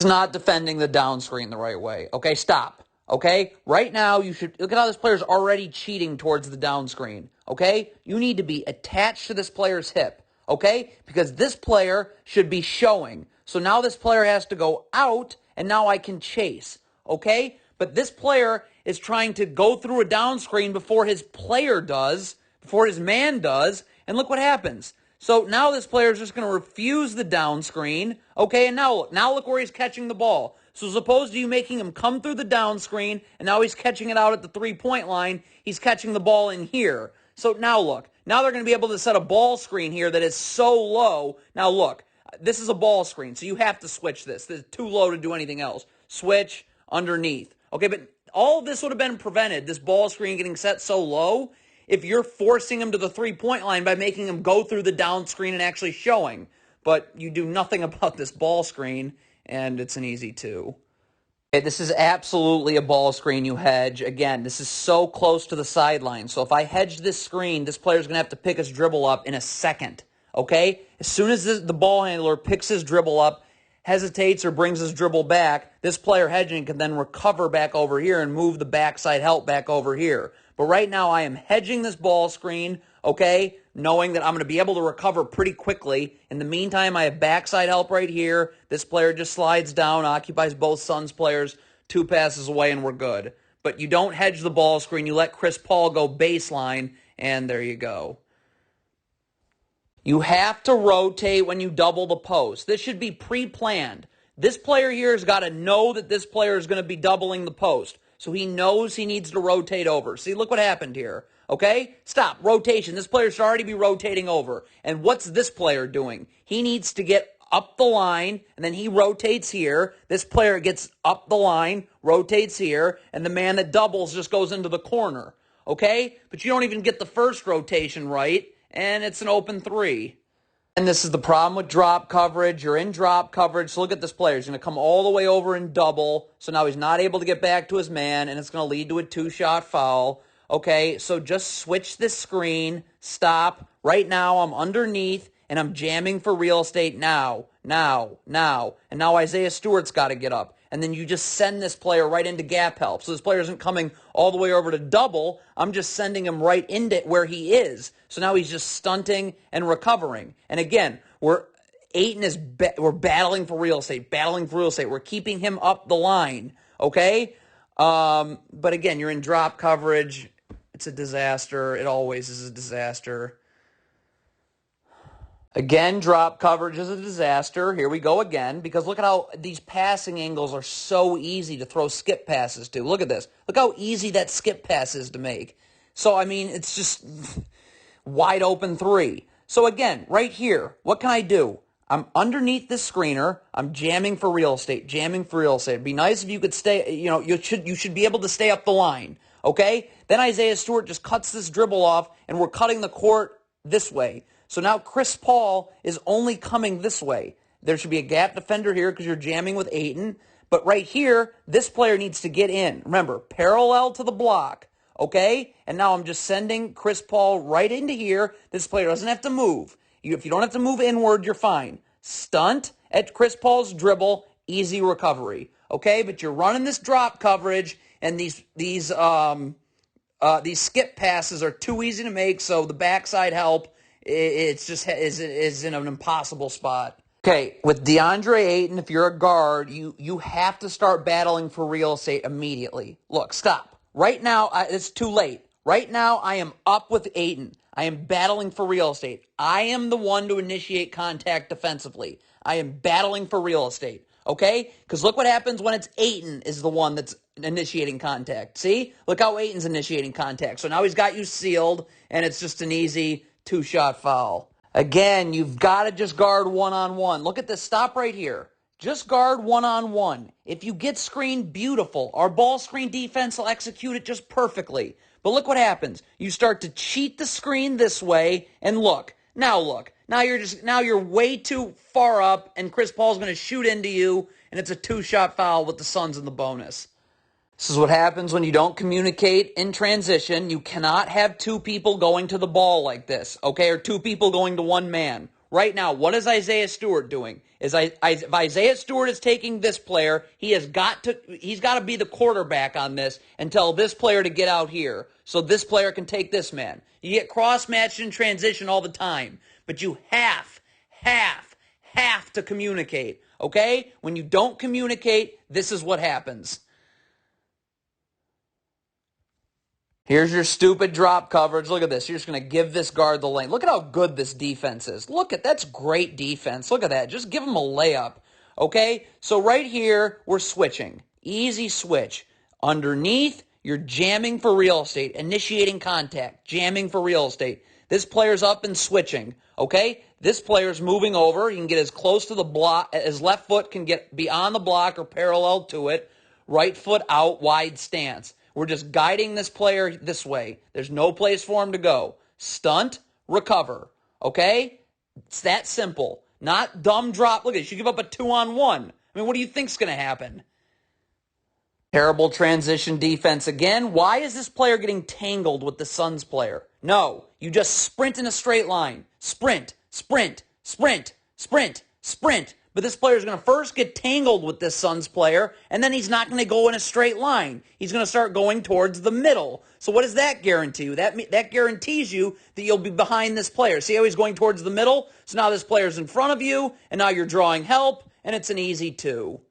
Not defending the down screen the right way. Okay, stop. Okay? Right now, you should look at how this player's already cheating towards the down screen. Okay? You need to be attached to this player's hip. Okay? Because this player should be showing. So now this player has to go out, and now I can chase. Okay? But this player is trying to go through a down screen before his player does, before his man does, and look what happens. So now this player is just going to refuse the down screen. Okay, and now look where he's catching the ball. So as opposed to you making him come through the down screen, and now he's catching it out at the three-point line, he's catching the ball in here. So now look, now they're going to be able to set a ball screen here that is so low. Now look, this is a ball screen, so you have to switch this. This is too low to do anything else. Switch underneath. Okay, but all of this would have been prevented, this ball screen getting set so low, if you're forcing him to the three-point line by making him go through the down screen and actually showing. But you do nothing about this ball screen, and it's an easy 2. Okay, this is absolutely a ball screen you hedge. Again, this is so close to the sideline. So if I hedge this screen, this player's going to have to pick his dribble up in a second. Okay? As soon as the ball handler picks his dribble up, hesitates or brings his dribble back, this player hedging can then recover back over here and move the backside help back over here. But right now I am hedging this ball screen, okay, knowing that I'm going to be able to recover pretty quickly. In the meantime, I have backside help right here. This player just slides down, occupies both Suns players, 2 passes away, and we're good. But you don't hedge the ball screen. You let Chris Paul go baseline, and there you go. You have to rotate when you double the post. This should be pre-planned. This player here has got to know that this player is going to be doubling the post. So he knows he needs to rotate over. See, look what happened here. Okay? Stop. Rotation. This player should already be rotating over. And what's this player doing? He needs to get up the line, and then he rotates here. This player gets up the line, rotates here, and the man that doubles just goes into the corner. Okay? But you don't even get the first rotation right, and it's an open 3. And this is the problem with drop coverage. You're in drop coverage. So look at this player. He's going to come all the way over and double. So now he's not able to get back to his man, and it's going to lead to a 2-shot foul. Okay, so just switch this screen. Stop. Right now I'm underneath, and I'm jamming for real estate now. And now Isaiah Stewart's got to get up. And then you just send this player right into gap help. So this player isn't coming all the way over to double. I'm just sending him right into where he is. So now he's just stunting and recovering. And again, we're battling for real estate, We're keeping him up the line, okay? But again, you're in drop coverage. It's a disaster. It always is a disaster. Again, drop coverage is a disaster. Here we go again, because look at how these passing angles are so easy to throw skip passes to. Look at this. Look how easy that skip pass is to make. So, I mean, it's just wide open 3. So again, right here, what can I do? I'm underneath this screener. I'm jamming for real estate. It'd be nice if you could stay, you should be able to stay up the line, okay? Then Isaiah Stewart just cuts this dribble off, and we're cutting the court this way. So now Chris Paul is only coming this way. There should be a gap defender here because you're jamming with Ayton. But right here, this player needs to get in. Remember, parallel to the block, okay? And now I'm just sending Chris Paul right into here. This player doesn't have to move. If you don't have to move inward, you're fine. Stunt at Chris Paul's dribble, easy recovery, okay? But you're running this drop coverage, and these skip passes are too easy to make, so the backside help, it's just is in an impossible spot. Okay, with DeAndre Ayton, if you're a guard, you have to start battling for real estate immediately. Look, stop. Right now, it's too late. Right now, I am up with Ayton. I am battling for real estate. I am the one to initiate contact defensively. I am battling for real estate. Okay? Because look what happens when it's Ayton is the one that's initiating contact. See? Look how Ayton's initiating contact. So now he's got you sealed, and it's just an easy 2-shot foul. Again, you've got to just guard one-on-one. Look at this. Stop right here. Just guard one-on-one. If you get screened, beautiful. Our ball screen defense will execute it just perfectly. But look what happens. You start to cheat the screen this way, and look. Now you're way too far up, and Chris Paul's going to shoot into you, and it's a 2-shot foul with the Suns in the bonus. This is what happens when you don't communicate in transition. You cannot have 2 people going to the ball like this, okay, or 2 people going to one man. right now, what is Isaiah Stewart doing? If Isaiah Stewart is taking this player, he's got to be the quarterback on this and tell this player to get out here so this player can take this man. You get cross-matched in transition all the time, but you have to communicate, okay? When you don't communicate, this is what happens. Here's your stupid drop coverage. Look at this. You're just going to give this guard the lane. Look at how good this defense is. That's great defense. Look at that. Just give him a layup. Okay? So right here, we're switching. Easy switch. Underneath, you're jamming for real estate. Initiating contact. Jamming for real estate. This player's up and switching. Okay? This player's moving over. He can get as close to the block. His left foot can get beyond the block or parallel to it. Right foot out, wide stance. We're just guiding this player this way. There's no place for him to go. Stunt, recover. Okay? It's that simple. Not dumb drop. Look at this. You give up a 2-on-1. I mean, what do you think's going to happen? Terrible transition defense again. Why is this player getting tangled with the Suns player? No. You just sprint in a straight line. Sprint, sprint, sprint, sprint, sprint. But this player is going to first get tangled with this Suns player, and then he's not going to go in a straight line. He's going to start going towards the middle. So what does that guarantee you? That guarantees you that you'll be behind this player. See how he's going towards the middle? So now this player's in front of you, and now you're drawing help, and it's an easy 2.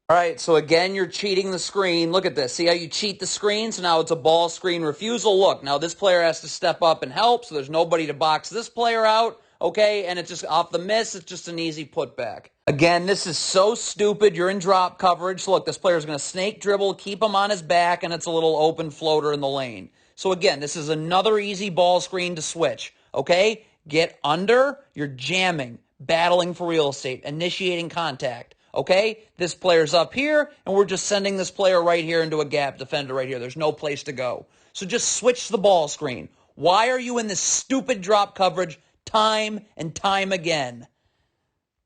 All right, so again, you're cheating the screen. Look at this. See how you cheat the screen? So now it's a ball screen refusal. Look, now this player has to step up and help, so there's nobody to box this player out. Okay, and it's just off the miss. It's just an easy putback. Again, this is so stupid. You're in drop coverage. Look, this player's going to snake dribble, keep him on his back, and it's a little open floater in the lane. So again, this is another easy ball screen to switch. Okay, get under. You're jamming, battling for real estate, initiating contact. Okay, this player's up here, and we're just sending this player right here into a gap defender right here. There's no place to go. So just switch the ball screen. Why are you in this stupid drop coverage time and time again?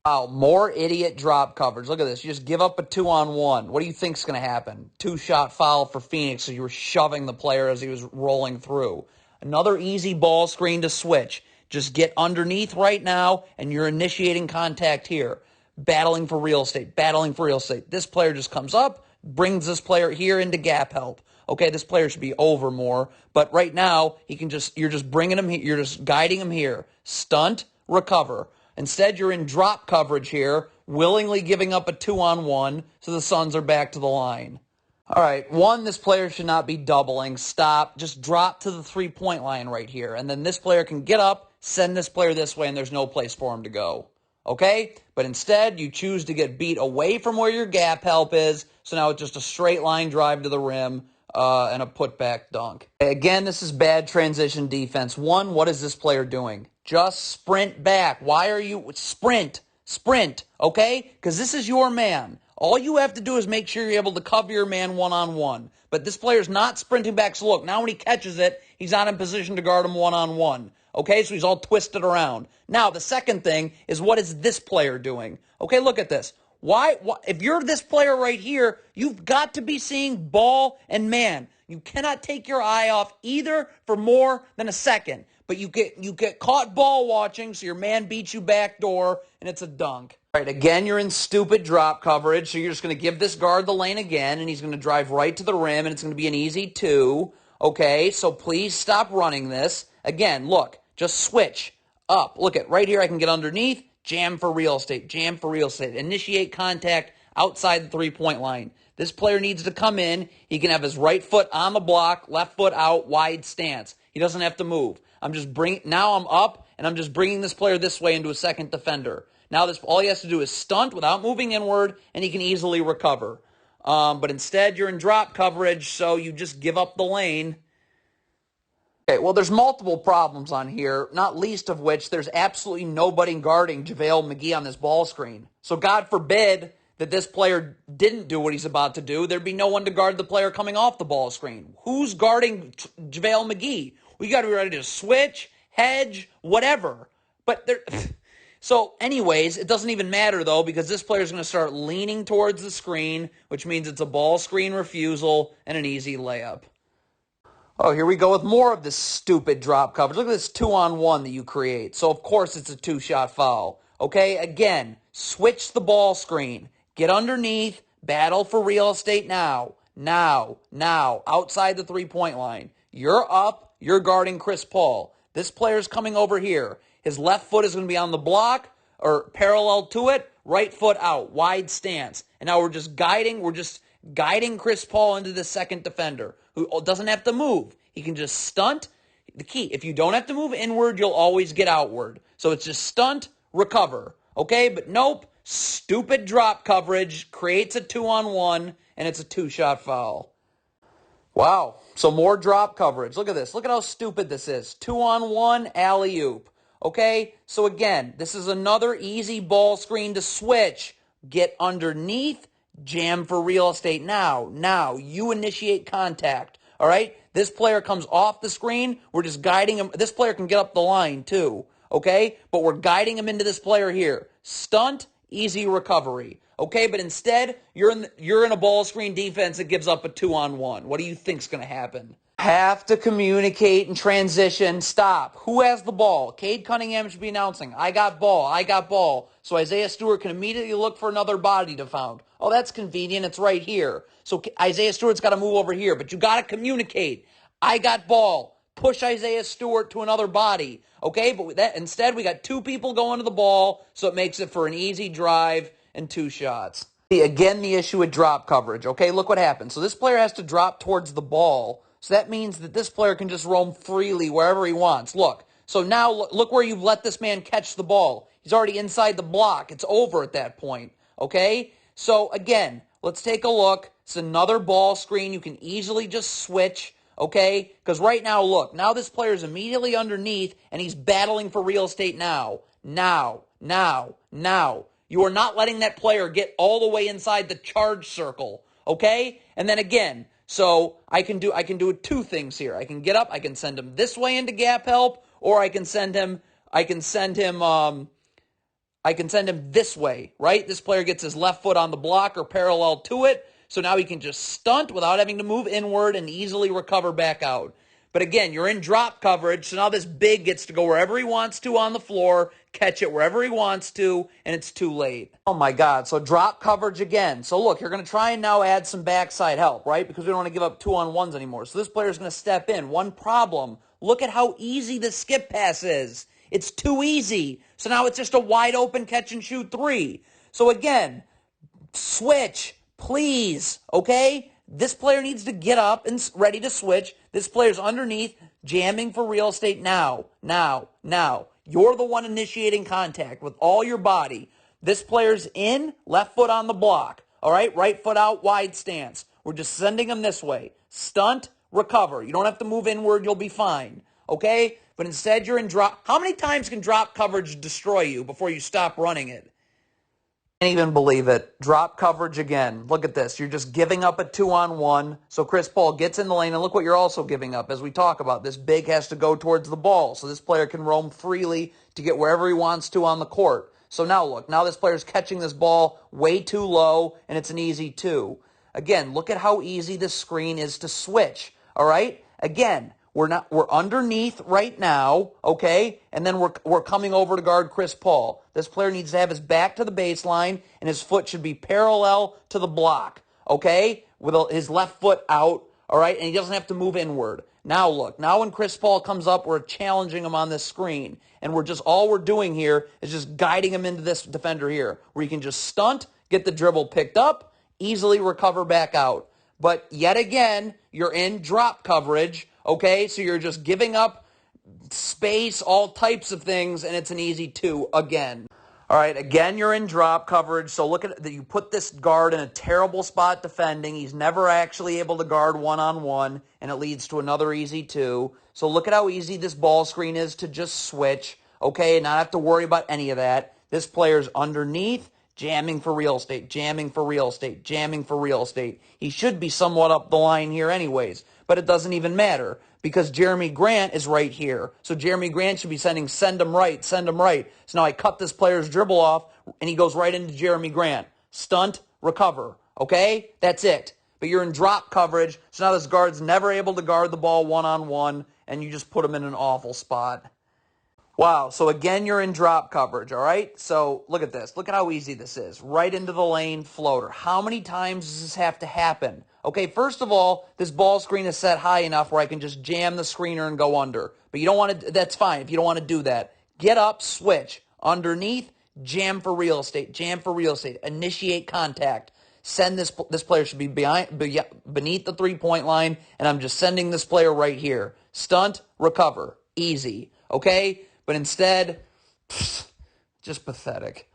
Wow, more idiot drop coverage. Look at this. You just give up a 2-on-1. What do you think's going to happen? 2-shot foul for Phoenix, so you were shoving the player as he was rolling through. Another easy ball screen to switch. Just get underneath right now, and you're initiating contact here. Battling for real estate, battling for real estate. This player just comes up, brings this player here into gap help. Okay, this player should be over more, but right now you're just bringing him here, you're just guiding him here. Stunt, recover. Instead, you're in drop coverage here, willingly giving up a 2-on-1, so the Suns are back to the line. All right, 1, this player should not be doubling. Stop. Just drop to the 3-point line right here, and then this player can get up, send this player this way, and there's no place for him to go. Okay? But instead, you choose to get beat away from where your gap help is, so now it's just a straight line drive to the rim and a putback dunk. Again, this is bad transition defense. 1, what is this player doing? Just sprint back. Why are you... Sprint, okay? Because this is your man. All you have to do is make sure you're able to cover your man one-on-one. But this player's not sprinting back, so look, now when he catches it, he's not in position to guard him one-on-one. Okay, so he's all twisted around. Now, the second thing is, what is this player doing? Okay, look at this. Why? If you're this player right here, you've got to be seeing ball and man. You cannot take your eye off either for more than a second. But you get caught ball watching, so your man beats you backdoor, and it's a dunk. All right, again, you're in stupid drop coverage, so you're just going to give this guard the lane again, and he's going to drive right to the rim, and it's going to be an easy 2. Okay, so please stop running this. Again, look. Just switch up. Look at right here. I can get underneath. Jam for real estate. Jam for real estate. Initiate contact outside the 3-point line. This player needs to come in. He can have his right foot on the block, left foot out, wide stance. He doesn't have to move. Now I'm up, and I'm just bringing this player this way into a second defender. Now all he has to do is stunt without moving inward, and he can easily recover. But instead, you're in drop coverage, so you just give up the lane. Okay, well, there's multiple problems on here, not least of which there's absolutely nobody guarding JaVale McGee on this ball screen. So God forbid that this player didn't do what he's about to do. There'd be no one to guard the player coming off the ball screen. Who's guarding JaVale McGee? We got to be ready to switch, hedge, whatever. So anyways, it doesn't even matter, though, because this player's going to start leaning towards the screen, which means it's a ball screen refusal and an easy layup. Oh, here we go with more of this stupid drop coverage. Look at this 2-on-1 that you create. So, of course, it's a two-shot foul. Okay, again, switch the ball screen. Get underneath. Battle for real estate now. Now. Outside the three-point line. You're up. You're guarding Chris Paul. This player's coming over here. His left foot is going to be on the block or parallel to it. Right foot out. Wide stance. And now we're just guiding Chris Paul into the second defender who doesn't have to move. He can just stunt. The key, if you don't have to move inward, you'll always get outward. So it's just stunt, recover. Okay, but nope. Stupid drop coverage creates a 2-on-1, and it's a two-shot foul. Wow, so more drop coverage. Look at this. Look at how stupid this is. 2-on-1, alley-oop. Okay, so again, this is another easy ball screen to switch. Get underneath, jam for real estate now. You initiate contact, all right? This player comes off the screen. We're just guiding him. This player can get up the line too, okay? But we're guiding him into this player here. Stunt, easy recovery. Okay, but instead, you're in a ball screen defense that gives up a 2-on-1. What do you think's going to happen? Have to communicate and transition. Stop. Who has the ball? Cade Cunningham should be announcing, I got ball. So Isaiah Stewart can immediately look for another body to found. Oh, that's convenient. It's right here. So Isaiah Stewart's got to move over here, but you got to communicate. I got ball. Push Isaiah Stewart to another body. Okay, but instead we got two people going to the ball, so it makes it for an easy drive and two shots. Again, the issue with drop coverage. Okay, look what happens. So this player has to drop towards the ball. So that means that this player can just roam freely wherever he wants. Look. So now look where you've let this man catch the ball. He's already inside the block. It's over at that point. Okay? So again, let's take a look. It's another ball screen. You can easily just switch. Okay? Because right now, look. Now this player is immediately underneath and he's battling for real estate now. Now. You are not letting that player get all the way inside the charge circle, okay? And then again, so I can do two things here. I can get up, I can send him this way into gap help, or I can send him this way, right? This player gets his left foot on the block or parallel to it, so now he can just stunt without having to move inward and easily recover back out. But again, you're in drop coverage, so now this big gets to go wherever he wants to on the floor, catch it wherever he wants to, and it's too late. Oh my God, so drop coverage again. So look, you're going to try and now add some backside help, right? Because we don't want to give up 2-on-1s anymore. So this player's going to step in. One problem, look at how easy the skip pass is. It's too easy. So now it's just a wide open catch and shoot three. So again, switch, please, okay? This player needs to get up and ready to switch. This player's underneath, jamming for real estate now. You're the one initiating contact with all your body. This player's in, left foot on the block. All right, right foot out, wide stance. We're just sending him this way. Stunt, recover. You don't have to move inward. You'll be fine. Okay? But instead, you're in drop. How many times can drop coverage destroy you before you stop running it? Can't even believe it. Drop coverage again. Look at this. You're just giving up a 2-on-1. So Chris Paul gets in the lane, and look what you're also giving up. As we talk about, this big has to go towards the ball, so this player can roam freely to get wherever he wants to on the court. So now look. Now this player's catching this ball way too low, and it's an easy 2. Again, look at how easy this screen is to switch. All right? Again, we're underneath right now, okay? And then we're coming over to guard Chris Paul. This player needs to have his back to the baseline, and his foot should be parallel to the block, okay? With his left foot out, all right? And he doesn't have to move inward. Now look, now when Chris Paul comes up, we're challenging him on this screen. And all we're doing here is just guiding him into this defender here, where he can just stunt, get the dribble picked up, easily recover back out. But yet again, you're in drop coverage, okay? So you're just giving up space, all types of things, and it's an easy 2 again. All right, again, you're in drop coverage. So look at that. You put this guard in a terrible spot defending. He's never actually able to guard 1-on-1, and it leads to another easy 2. So look at how easy this ball screen is to just switch, okay? Not have to worry about any of that. This player's underneath, jamming for real estate. He should be somewhat up the line here anyways, but it doesn't even matter because Jeremy Grant is right here. So Jeremy Grant should be send him right. So now I cut this player's dribble off, and he goes right into Jeremy Grant. Stunt, recover, okay? That's it. But you're in drop coverage, so now this guard's never able to guard the ball one-on-one, and you just put him in an awful spot. Wow, so again, you're in drop coverage, all right? So look at this. Look at how easy this is. Right into the lane, floater. How many times does this have to happen? Okay, first of all, this ball screen is set high enough where I can just jam the screener and go under. But you don't want to, that's fine if you don't want to do that. Get up, switch. Underneath, jam for real estate. Jam for real estate. Initiate contact. Send this player should be beneath the three-point line, and I'm just sending this player right here. Stunt, recover. Easy. Okay? But instead, just pathetic.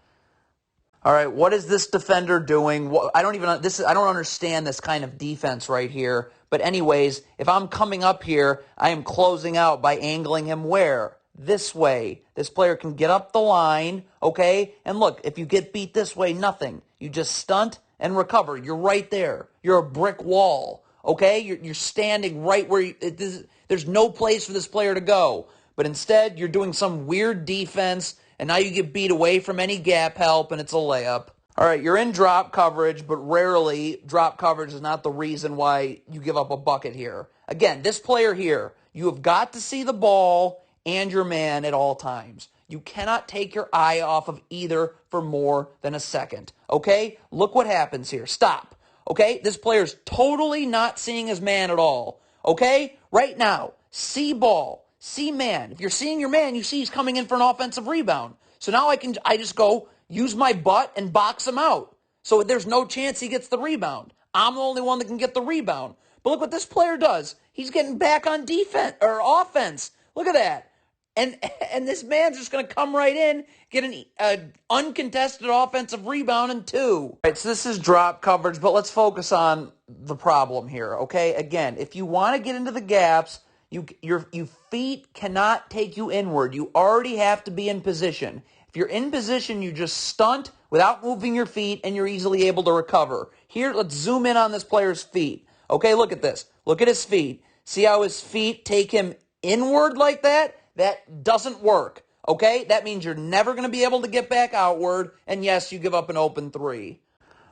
All right, what is this defender doing? I don't understand this kind of defense right here. But anyways, if I'm coming up here, I am closing out by angling him where? This way. This player can get up the line, okay? And look, if you get beat this way, nothing. You just stunt and recover. You're right there. You're a brick wall, okay? You're standing right where there's no place for this player to go. But instead, you're doing some weird defense, and now you get beat away from any gap help, and it's a layup. All right, you're in drop coverage, but rarely drop coverage is not the reason why you give up a bucket here. Again, this player here, you have got to see the ball and your man at all times. You cannot take your eye off of either for more than a second. Okay? Look what happens here. Stop. Okay? This player's totally not seeing his man at all. Okay? Right now, see ball. See man. If you're seeing your man, you see he's coming in for an offensive rebound. So now I just go use my butt and box him out. So there's no chance he gets the rebound. I'm the only one that can get the rebound. But look what this player does. He's getting back on defense or offense. Look at that. And this man's just going to come right in, get an uncontested offensive rebound and two. All right, so this is drop coverage, but let's focus on the problem here, okay? Again, if you want to get into the gaps, your feet cannot take you inward. You already have to be in position. If you're in position, you just stunt without moving your feet, and you're easily able to recover. Here, let's zoom in on this player's feet. Okay, look at this. Look at his feet. See how his feet take him inward like that? That doesn't work. Okay? That means you're never going to be able to get back outward, and yes, you give up an open three.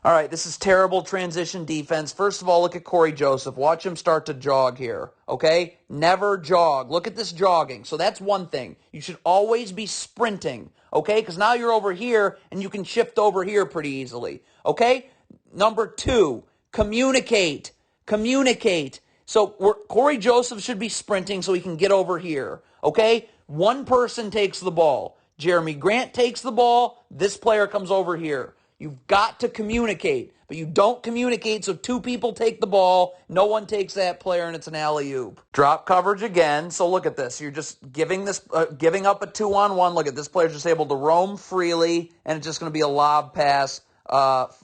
All right, this is terrible transition defense. First of all, look at Corey Joseph. Watch him start to jog here, okay? Never jog. Look at this jogging. So that's one thing. You should always be sprinting, okay? Because now you're over here, and you can shift over here pretty easily, okay? Number two, communicate. Communicate. So Corey Joseph should be sprinting so he can get over here, okay? One person takes the ball. Jeremy Grant takes the ball. This player comes over here. You've got to communicate, but you don't communicate, so two people take the ball, no one takes that player, and it's an alley-oop. Drop coverage again, so look at this. You're just giving up a two-on-one. Look at this player's just able to roam freely, and it's just going to be a lob pass that's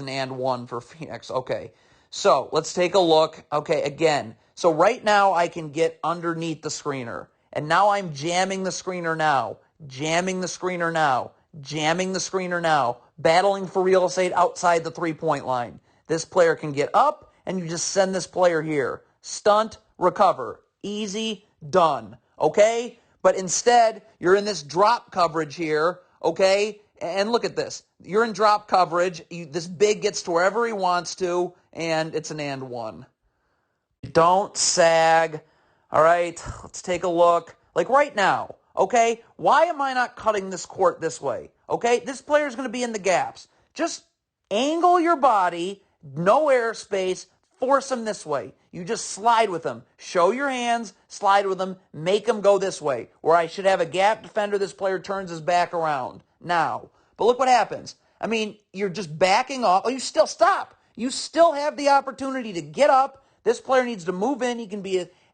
an and one for Phoenix. Okay, so let's take a look. Okay, again, so right now I can get underneath the screener, and now I'm jamming the screener now, jamming the screener now. Jamming the screener now, battling for real estate outside the three-point line. This player can get up, and you just send this player here. Stunt, recover. Easy, done. Okay? But instead, you're in this drop coverage here, okay? And look at this. You're in drop coverage. This big gets to wherever he wants to, and it's an and one. Don't sag. All right, let's take a look. Like right now. Okay, why am I not cutting this court this way? Okay, this player is going to be in the gaps. Just angle your body, no airspace, force him this way. You just slide with him. Show your hands, slide with him, make him go this way. Where I should have a gap defender, this player turns his back around. Now, but look what happens. I mean, you're just backing off. Oh, you still stop. You still have the opportunity to get up. This player needs to move in.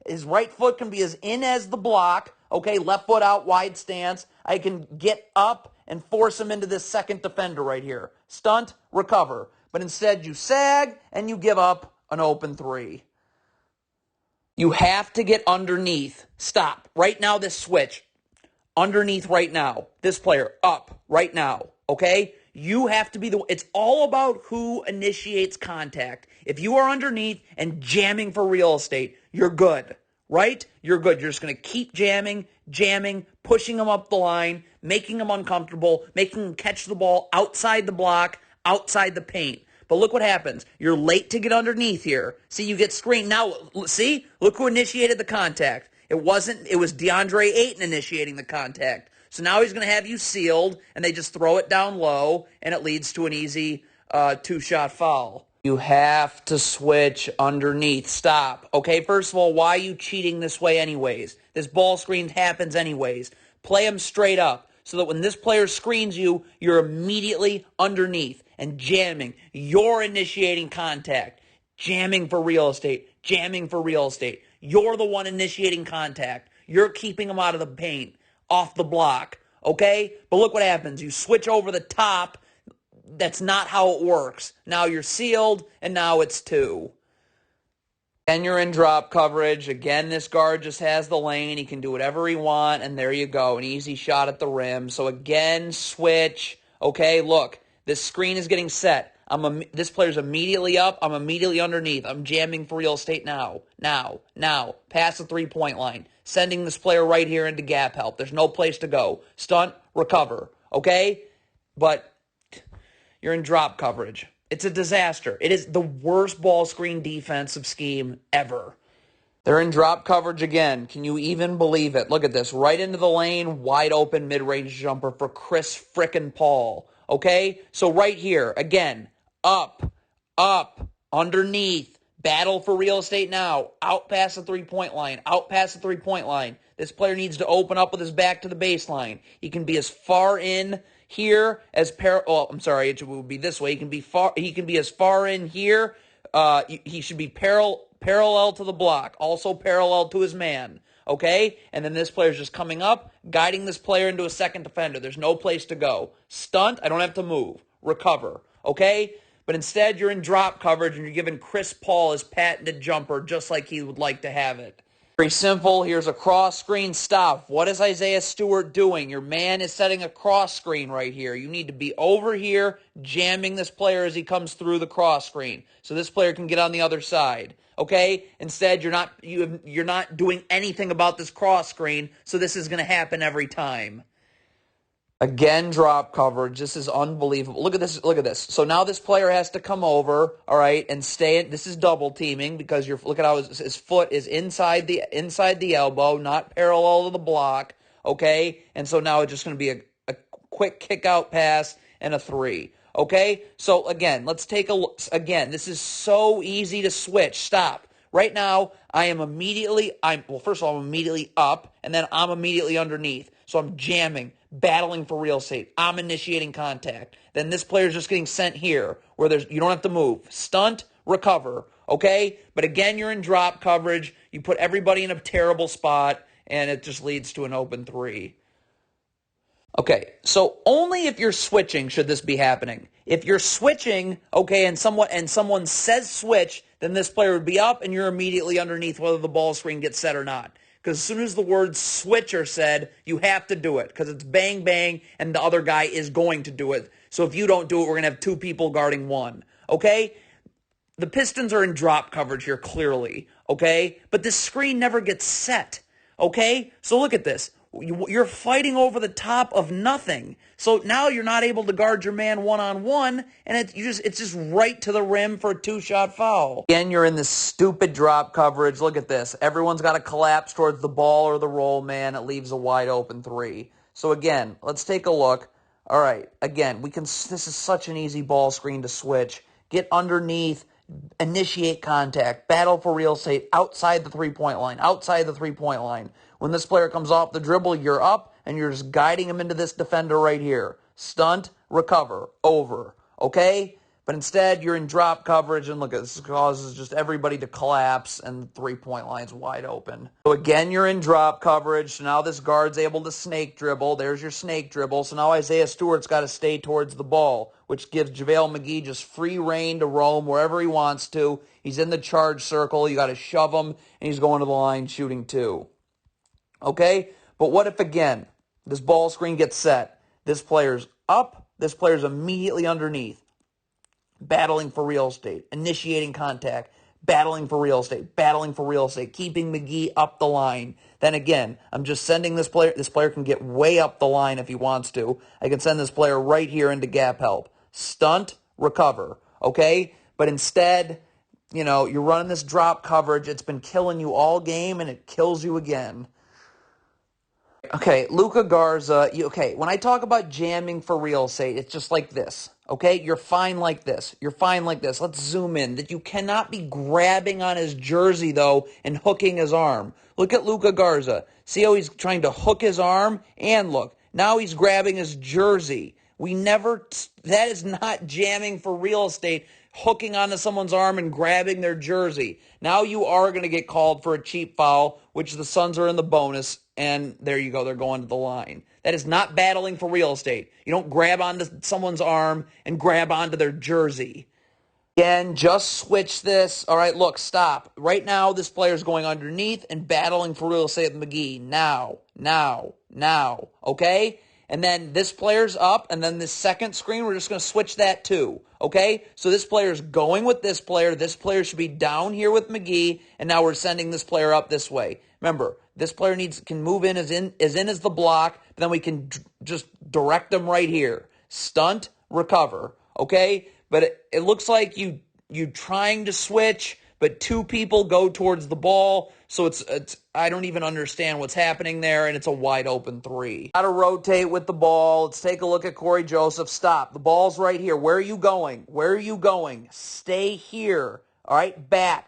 His right foot can be as in as the block. Okay, left foot out, wide stance. I can get up and force him into this second defender right here. Stunt, recover. But instead, you sag and you give up an open three. You have to get underneath. Stop. Right now, this switch. Underneath right now. This player, up right now. Okay? You have to be it's all about who initiates contact. If you are underneath and jamming for real estate, you're good. Right? You're good. You're just going to keep jamming, pushing them up the line, making them uncomfortable, making them catch the ball outside the block, outside the paint. But look what happens. You're late to get underneath here. See, you get screened. Now, see? Look who initiated the contact. It was DeAndre Ayton initiating the contact. So now he's going to have you sealed, and they just throw it down low, and it leads to an easy two-shot foul. You have to switch underneath. Stop. Okay, first of all, why are you cheating this way anyways? This ball screen happens anyways. Play them straight up so that when this player screens you, you're immediately underneath and jamming. You're initiating contact. Jamming for real estate. Jamming for real estate. You're the one initiating contact. You're keeping them out of the paint, off the block. Okay? But look what happens. You switch over the top. That's not how it works. Now you're sealed, and now it's 2. Then you're in drop coverage. Again, this guard just has the lane. He can do whatever he wants, and there you go. An easy shot at the rim. So again, switch. Okay, look. This screen is getting set. This player's immediately up. I'm immediately underneath. I'm jamming for real estate now. Now. Past the three-point line. Sending this player right here into gap help. There's no place to go. Stunt, recover. Okay? But you're in drop coverage. It's a disaster. It is the worst ball screen defensive scheme ever. They're in drop coverage again. Can you even believe it? Look at this. Right into the lane, wide open mid-range jumper for Chris frickin' Paul. Okay? So right here, again, up, underneath, battle for real estate now, out past the three-point line, This player needs to open up with his back to the baseline. He can be as far in here as it would be this way. He can be as far in here. He should be parallel to the block, also parallel to his man. Okay? And then this player's just coming up, guiding this player into a second defender. There's no place to go. Stunt, I don't have to move. Recover. Okay? But instead, you're in drop coverage, and you're giving Chris Paul his patented jumper just like he would like to have it. Very simple. Here's a cross screen. Stop. What is Isaiah Stewart doing? Your man is setting a cross screen right here. You need to be over here jamming this player as he comes through the cross screen so this player can get on the other side. Okay? Instead, you're not doing anything about this cross screen, so this is going to happen every time. Again, drop coverage. This is unbelievable. Look at this. Look at this. So now this player has to come over, all right, and stay. This is double teaming because look at how his foot is inside the elbow, not parallel to the block, okay? And so now it's just going to be a quick kick out pass and a 3. Okay? So again, let's take a look. Again, this is so easy to switch. Stop. Right now, first of all, I'm immediately up, and then I'm immediately underneath. So I'm jamming, battling for real estate. I'm initiating contact. Then this player's just getting sent here where you don't have to move. Stunt, recover, okay? But again, you're in drop coverage. You put everybody in a terrible spot, and it just leads to an open 3. Okay, so only if you're switching should this be happening. If you're switching, okay, and someone says switch, then this player would be up and you're immediately underneath whether the ball screen gets set or not. Because as soon as the word switch are said, you have to do it because it's bang, bang, and the other guy is going to do it. So if you don't do it, we're going to have 2 people guarding 1, okay? The Pistons are in drop coverage here, clearly, okay? But this screen never gets set, okay? So look at this. You're fighting over the top of nothing. So now you're not able to guard your man one-on-one, and it's just right to the rim for a 2-shot foul. Again, you're in this stupid drop coverage. Look at this. Everyone's got to collapse towards the ball or the roll man. It leaves a wide open 3. So again, let's take a look. All right, again, this is such an easy ball screen to switch. Get underneath, initiate contact, battle for real estate outside the three-point line. When this player comes off the dribble, you're up, and you're just guiding him into this defender right here. Stunt, recover, over, okay? But instead, you're in drop coverage, and look, this causes just everybody to collapse, and the three-point line's wide open. So again, you're in drop coverage, so now this guard's able to snake dribble. There's your snake dribble. So now Isaiah Stewart's got to stay towards the ball, which gives JaVale McGee just free reign to roam wherever he wants to. He's in the charge circle. You got to shove him, and he's going to the line shooting 2. Okay? But what if, again, this ball screen gets set? This player's up. This player's immediately underneath. Battling for real estate. Initiating contact. Battling for real estate. Keeping McGee up the line. Then again, I'm just sending this player. This player can get way up the line if he wants to. I can send this player right here into gap help. Stunt, recover. okay? But instead, you're running this drop coverage. It's been killing you all game, and it kills you again. Okay, Luka Garza. When I talk about jamming for real estate, it's just like this. Okay, you're fine like this. You're fine like this. Let's zoom in. That you cannot be grabbing on his jersey though and hooking his arm. Look at Luka Garza. See how he's trying to hook his arm? And look, now he's grabbing his jersey. That is not jamming for real estate, hooking onto someone's arm and grabbing their jersey. Now you are going to get called for a cheap foul, which the Suns are in the bonus, and there you go, they're going to the line. That is not battling for real estate. You don't grab onto someone's arm and grab onto their jersey. Again, just switch this. All right, look, stop. Right now, this player's going underneath and battling for real estate with McGee. Now, okay? And then this player's up, and then this second screen, we're just going to switch that too, okay? So this player's going with this player. This player should be down here with McGee, and now we're sending this player up this way. Remember, this player can move in as the block, but then we can just direct them right here. Stunt, recover, okay? But it looks like you trying to switch, but two people go towards the ball, so it's I don't even understand what's happening there, and it's a wide open three. Got to rotate with the ball. Let's take a look at Corey Joseph. Stop. The ball's right here. Where are you going? Where are you going? Stay here. All right, back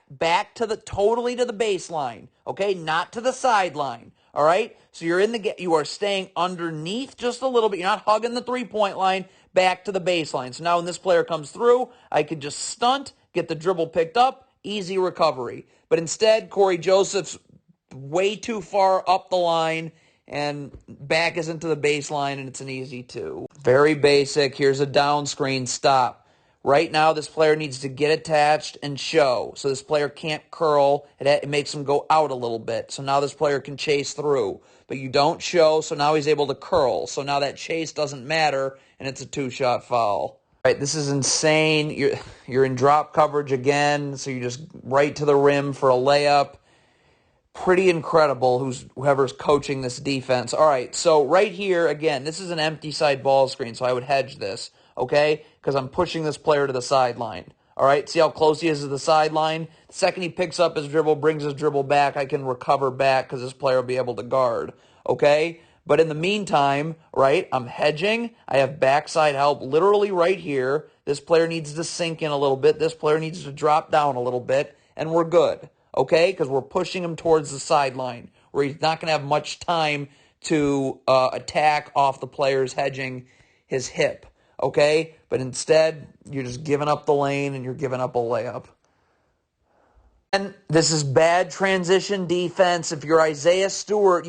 totally to the baseline. Okay, not to the sideline. All right, so you are staying underneath just a little bit. You're not hugging the 3-point line. Back to the baseline. So now when this player comes through, I could just stunt, get the dribble picked up, easy recovery. But instead, Corey Joseph's way too far up the line and back is into the baseline, and it's an easy 2. Very basic. Here's a down screen. Stop. Right now, this player needs to get attached and show. So this player can't curl. It makes him go out a little bit. So now this player can chase through. But you don't show, so now he's able to curl. So now that chase doesn't matter, and it's a 2-shot foul. All right, this is insane. You're in drop coverage again, so you just right to the rim for a layup. Pretty incredible whoever's coaching this defense. All right, so right here, again, this is an empty side ball screen, so I would hedge this, okay? Because I'm pushing this player to the sideline. All right, see how close he is to the sideline? The second he picks up his dribble, brings his dribble back, I can recover back because this player will be able to guard, okay? But in the meantime, right, I'm hedging. I have backside help literally right here. This player needs to sink in a little bit. This player needs to drop down a little bit, and we're good, okay? Because we're pushing him towards the sideline where he's not going to have much time to attack off the player's hedging his hip. Okay, but instead, you're just giving up the lane and you're giving up a layup. And this is bad transition defense. If you're Isaiah Stewart,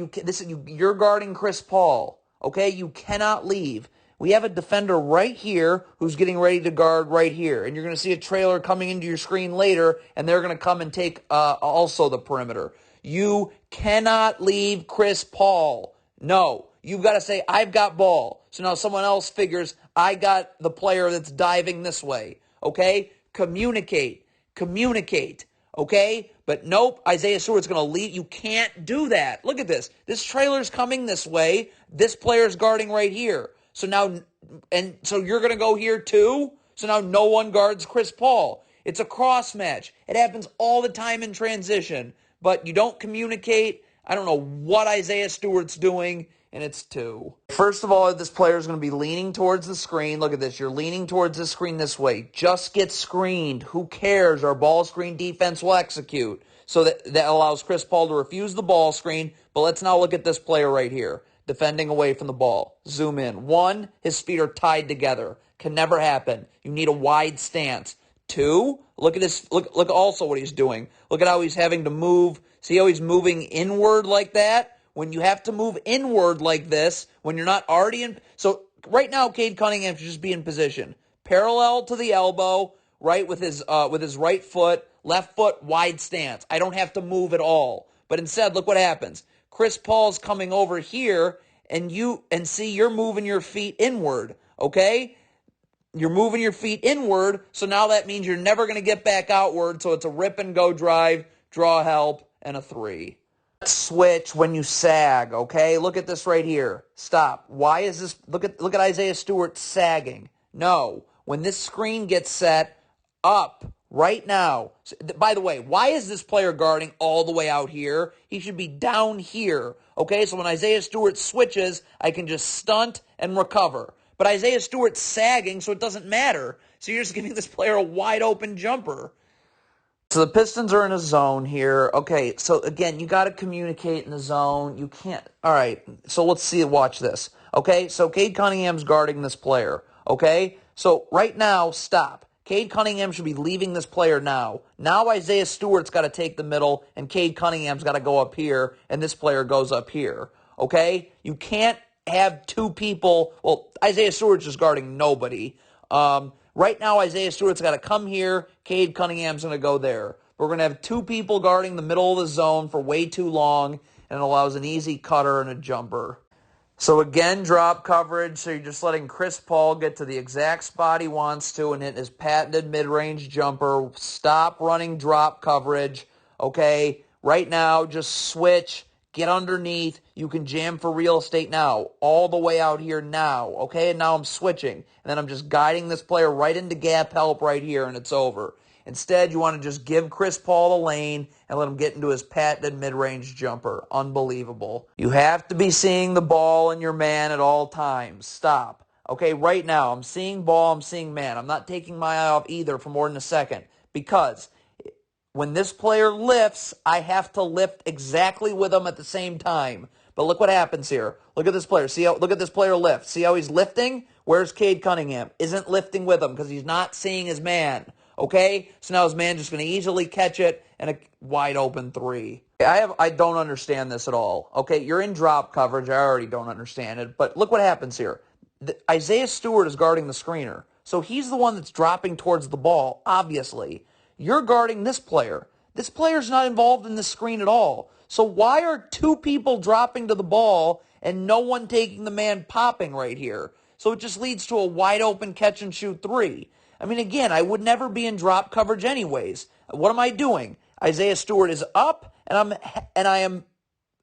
you're guarding Chris Paul. Okay, you cannot leave. We have a defender right here who's getting ready to guard right here. And you're going to see a trailer coming into your screen later, and they're going to come and take also the perimeter. You cannot leave Chris Paul. No. You've got to say, I've got ball. So now someone else figures, I got the player that's diving this way. Okay? Communicate. Okay? But nope, Isaiah Stewart's going to lead. You can't do that. Look at this. This trailer's coming this way. This player's guarding right here. So now, and so you're going to go here too? So now no one guards Chris Paul. It's a cross match. It happens all the time in transition. But you don't communicate. I don't know what Isaiah Stewart's doing. And it's 2. First of all, this player is going to be leaning towards the screen. Look at this. You're leaning towards the screen this way. Just get screened. Who cares? Our ball screen defense will execute. So that allows Chris Paul to refuse the ball screen. But let's now look at this player right here, defending away from the ball. Zoom in. 1, his feet are tied together. Can never happen. You need a wide stance. 2, look at this. Look also what he's doing. Look at how he's having to move. See how he's moving inward like that? When you have to move inward like this, when you're not already in... So right now, Cade Cunningham should just be in position. Parallel to the elbow, right, with his right foot, left foot, wide stance. I don't have to move at all. But instead, look what happens. Chris Paul's coming over here, and see, you're moving your feet inward, okay? You're moving your feet inward, so now that means you're never going to get back outward, so it's a rip-and-go drive, draw help, and a 3. Switch when you sag, okay? Look at this right here. Stop. Why is this? Look at Isaiah Stewart sagging. No. When this screen gets set, up right now. By the way, why is this player guarding all the way out here? He should be down here. Okay, so when Isaiah Stewart switches, I can just stunt and recover. But Isaiah Stewart's sagging, so it doesn't matter. So you're just giving this player a wide open jumper. So the Pistons are in a zone here. Okay, so again, you got to communicate in the zone. You can't. All right, so let's see. Watch this. Okay, so Cade Cunningham's guarding this player. Okay, so right now, stop. Cade Cunningham should be leaving this player now. Now Isaiah Stewart's got to take the middle, and Cade Cunningham's got to go up here, and this player goes up here. Okay, you can't have two people. Well, Isaiah Stewart's just guarding nobody. Right now, Isaiah Stewart's got to come here. Cade Cunningham's going to go there. We're going to have two people guarding the middle of the zone for way too long, and it allows an easy cutter and a jumper. So again, drop coverage. So you're just letting Chris Paul get to the exact spot he wants to and hit his patented mid-range jumper. Stop running drop coverage. Okay, right now, just switch. Get underneath. You can jam for real estate now. All the way out here now. Okay, and now I'm switching. And then I'm just guiding this player right into gap help right here, and it's over. Instead, you want to just give Chris Paul the lane and let him get into his patented mid-range jumper. Unbelievable. You have to be seeing the ball and your man at all times. Stop. Okay, right now, I'm seeing ball, I'm seeing man. I'm not taking my eye off either for more than a second because when this player lifts, I have to lift exactly with him at the same time. But look what happens here. Look at this player. Look at this player lift. See how he's lifting? Where's Cade Cunningham? Isn't lifting with him because he's not seeing his man. Okay? So now his man just going to easily catch it and a wide open three. I don't understand this at all. Okay, you're in drop coverage. I already don't understand it. But look what happens here. Isaiah Stewart is guarding the screener. So he's the one that's dropping towards the ball, obviously. You're guarding this player. This player's not involved in the screen at all. So why are two people dropping to the ball and no one taking the man popping right here? So it just leads to a wide open catch and shoot three. I mean, again, I would never be in drop coverage anyways. What am I doing? Isaiah Stewart is up and I am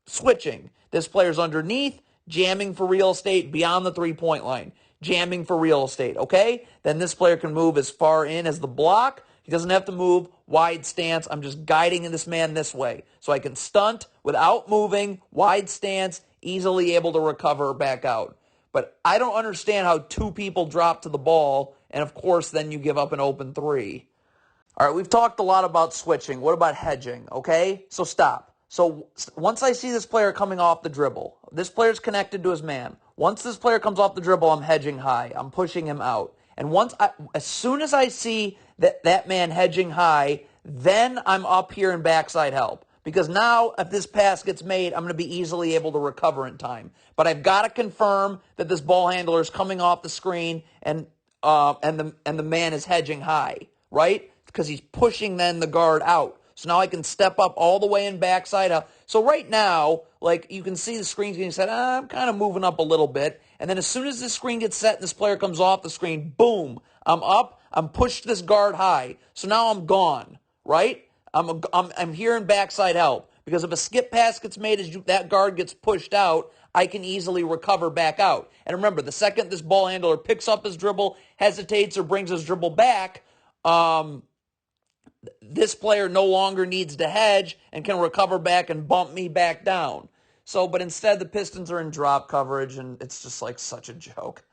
switching. This player's underneath, jamming for real estate beyond the three-point line. Jamming for real estate, okay? Then this player can move as far in as the block. He doesn't have to move, wide stance. I'm just guiding this man this way. So I can stunt without moving, wide stance, easily able to recover back out. But I don't understand how two people drop to the ball, and of course then you give up an open three. All right, we've talked a lot about switching. What about hedging, okay? So stop. So once I see this player coming off the dribble, this player's connected to his man. Once this player comes off the dribble, I'm hedging high. I'm pushing him out. And as soon as I see that man hedging high, then I'm up here in backside help. Because now, if this pass gets made, I'm going to be easily able to recover in time. But I've got to confirm that this ball handler is coming off the screen and the man is hedging high, right? Because he's pushing then the guard out. So now I can step up all the way in backside up. So right now, like you can see the screen's getting set. I'm kind of moving up a little bit. And then as soon as this screen gets set and this player comes off the screen, boom, I'm up. I'm pushed this guard high. So now I'm gone, right? I'm here in backside help. Because if a skip pass gets made as that guard gets pushed out, I can easily recover back out. And remember, the second this ball handler picks up his dribble, hesitates, or brings his dribble back, this player no longer needs to hedge and can recover back and bump me back down. So, but instead the Pistons are in drop coverage, and it's just like such a joke.